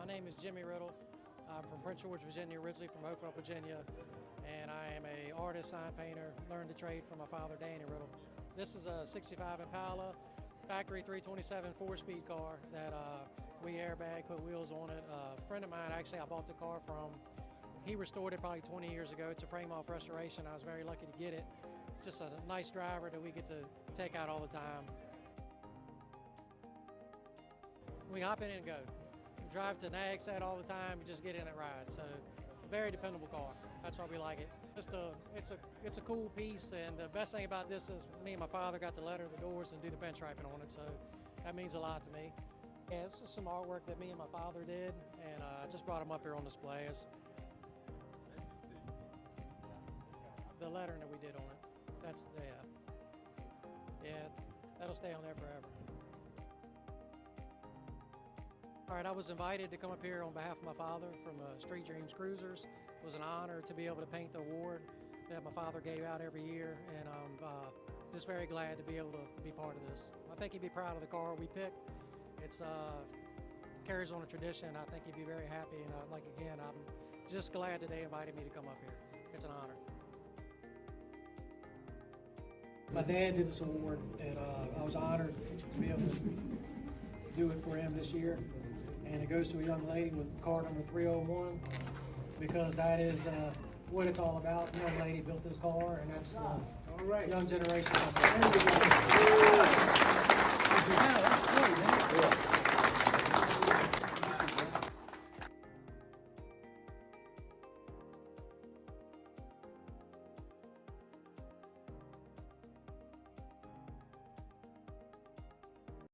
name is Danny Riddle. I'm from Prince George, Virginia, originally from Hopewell, Virginia, and I am an artist, sign painter, learned the trade from my father, Danny Riddle. This is a 65 Impala, factory 327 4-speed car that we airbag, put wheels on it. A friend of mine, actually, I bought the car from. He restored it probably 20 years ago. It's a frame-off restoration. I was very lucky to get it. Just a nice driver that we get to take out all the time. We hop in and go. We drive to Nag Set all the time. We just get in and ride. So, a very dependable car. That's why we like it. It's a cool piece, and the best thing about this is me and my father got to letter the doors and do the bench striping on it. So, that means a lot to me. Yeah, this is some artwork that me and my father did, and I just brought them up here on display. It's the lettering that we did on it. That's yeah, that'll stay on there forever. All right, I was invited to come up here on behalf of my father from Street Dreams Cruisers. It was an honor to be able to paint the award that my father gave out every year, and I'm just very glad to be able to be part of this. I think he'd be proud of the car we picked. It's carries on a tradition. I think he'd be very happy, and again, I'm just glad that they invited me to come up here. It's an honor. My dad did this award, and I was honored to be able to do it for him this year. And it goes to a young lady with car number 301, because that is what it's all about. The young lady built this car, and that's the young generation.